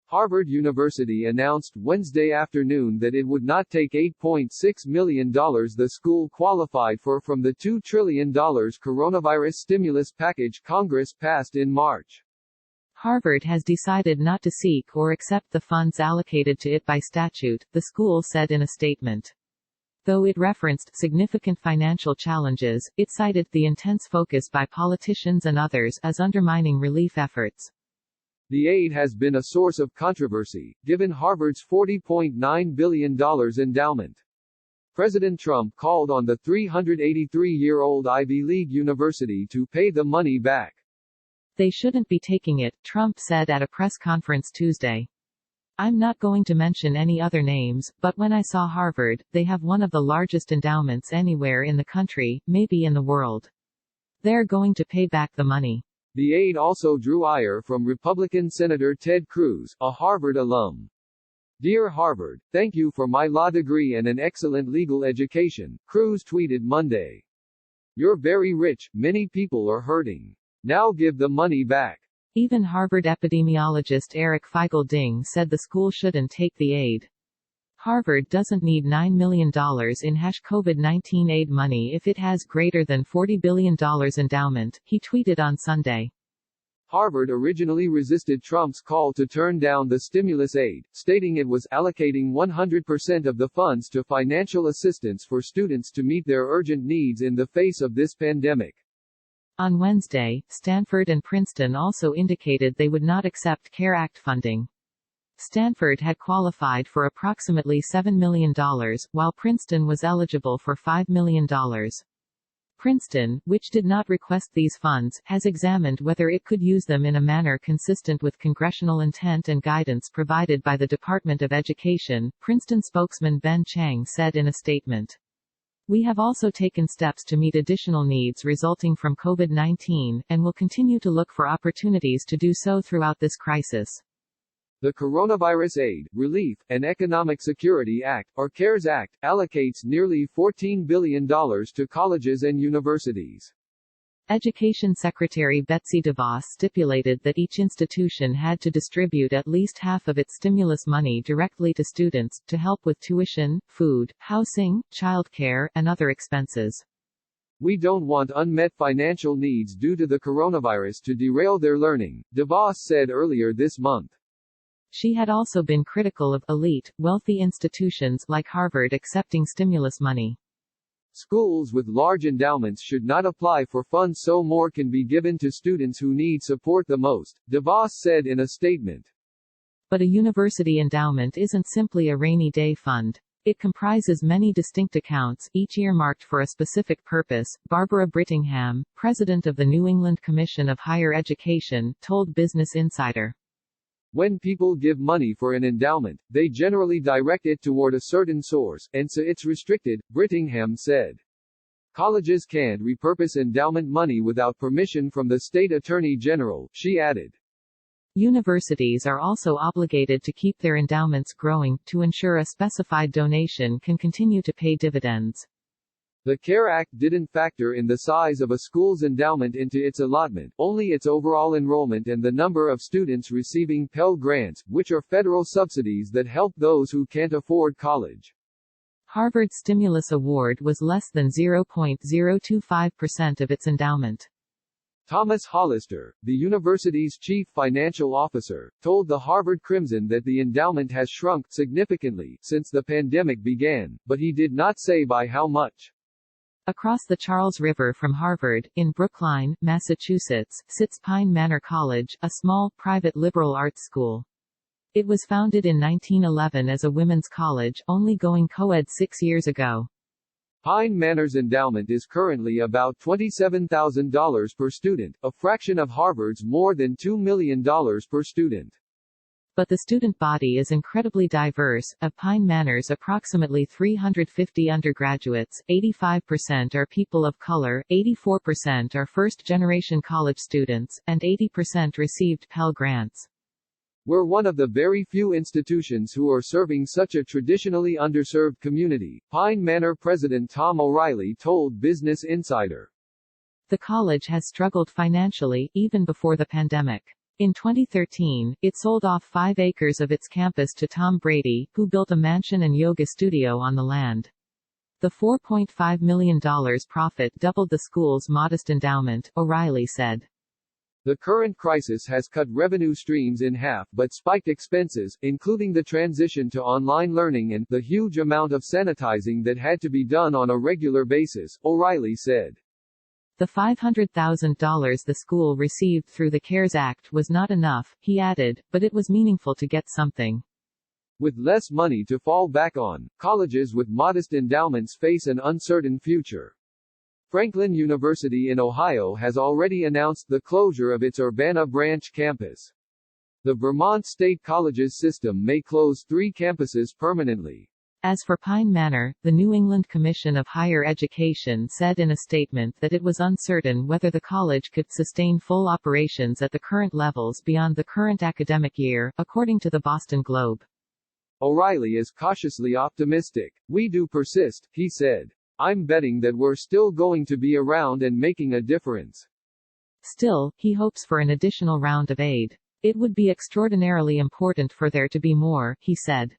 Harvard University announced Wednesday afternoon that it would not take $8.6 million the school qualified for from the $2 trillion coronavirus stimulus package Congress passed in March. Harvard has decided not to seek or accept the funds allocated to it by statute, the school said in a statement. Though it referenced significant financial challenges, it cited the intense focus by politicians and others as undermining relief efforts. The aid has been a source of controversy, given Harvard's $40.9 billion endowment. President Trump called on the 383-year-old Ivy League university to pay the money back. They shouldn't be taking it, Trump said at a press conference Tuesday. I'm not going to mention any other names, but when I saw Harvard, they have one of the largest endowments anywhere in the country, maybe in the world. They're going to pay back the money. The aid also drew ire from Republican Senator Ted Cruz, a Harvard alum. Dear Harvard, thank you for my law degree and an excellent legal education, Cruz tweeted Monday. You're very rich, many people are hurting. Now give the money back. Even Harvard epidemiologist Eric Feigl-Ding said the school shouldn't take the aid. Harvard doesn't need $9 million in COVID-19 aid money if it has greater than $40 billion endowment, he tweeted on Sunday. Harvard originally resisted Trump's call to turn down the stimulus aid, stating it was allocating 100% of the funds to financial assistance for students to meet their urgent needs in the face of this pandemic. On Wednesday, Stanford and Princeton also indicated they would not accept CARE Act funding. Stanford had qualified for approximately $7 million, while Princeton was eligible for $5 million. Princeton, which did not request these funds, has examined whether it could use them in a manner consistent with congressional intent and guidance provided by the Department of Education, Princeton spokesman Ben Chang said in a statement. We have also taken steps to meet additional needs resulting from COVID-19, and will continue to look for opportunities to do so throughout this crisis. The Coronavirus Aid, Relief, and Economic Security Act, or CARES Act, allocates nearly $14 billion to colleges and universities. Education Secretary Betsy DeVos stipulated that each institution had to distribute at least half of its stimulus money directly to students, to help with tuition, food, housing, childcare, and other expenses. We don't want unmet financial needs due to the coronavirus to derail their learning, DeVos said earlier this month. She had also been critical of elite, wealthy institutions like Harvard accepting stimulus money. Schools with large endowments should not apply for funds so more can be given to students who need support the most, DeVos said in a statement. But a university endowment isn't simply a rainy day fund. It comprises many distinct accounts, each earmarked for a specific purpose, Barbara Brittingham, president of the New England Commission of Higher Education, told Business Insider. When people give money for an endowment, they generally direct it toward a certain source, and so it's restricted, Brittingham said. Colleges can't repurpose endowment money without permission from the state attorney general, she added. Universities are also obligated to keep their endowments growing, to ensure a specified donation can continue to pay dividends. The CARE Act didn't factor in the size of a school's endowment into its allotment, only its overall enrollment and the number of students receiving Pell Grants, which are federal subsidies that help those who can't afford college. Harvard's stimulus award was less than 0.025% of its endowment. Thomas Hollister, the university's chief financial officer, told the Harvard Crimson that the endowment has shrunk significantly since the pandemic began, but he did not say by how much. Across the Charles River from Harvard, in Brookline, Massachusetts, sits Pine Manor College, a small, private liberal arts school. It was founded in 1911 as a women's college, only going co-ed 6 years ago. Pine Manor's endowment is currently about $27,000 per student, a fraction of Harvard's more than $2 million per student. But the student body is incredibly diverse. Of Pine Manor's approximately 350 undergraduates, 85% are people of color, 84% are first-generation college students, and 80% received Pell Grants. We're one of the very few institutions who are serving such a traditionally underserved community, Pine Manor President Tom O'Reilly told Business Insider. The college has struggled financially, even before the pandemic. In 2013, it sold off 5 acres of its campus to Tom Brady, who built a mansion and yoga studio on the land. The $4.5 million profit doubled the school's modest endowment, O'Reilly said. The current crisis has cut revenue streams in half but spiked expenses, including the transition to online learning and the huge amount of sanitizing that had to be done on a regular basis, O'Reilly said. The $500,000 the school received through the CARES Act was not enough, he added, but it was meaningful to get something. With less money to fall back on, colleges with modest endowments face an uncertain future. Franklin University in Ohio has already announced the closure of its Urbana branch campus. The Vermont State Colleges system may close 3 campuses permanently. As for Pine Manor, the New England Commission of Higher Education said in a statement that it was uncertain whether the college could sustain full operations at the current levels beyond the current academic year, according to the Boston Globe. O'Reilly is cautiously optimistic. "We do persist," he said. "I'm betting that we're still going to be around and making a difference." Still, he hopes for an additional round of aid. "It would be extraordinarily important for there to be more," he said.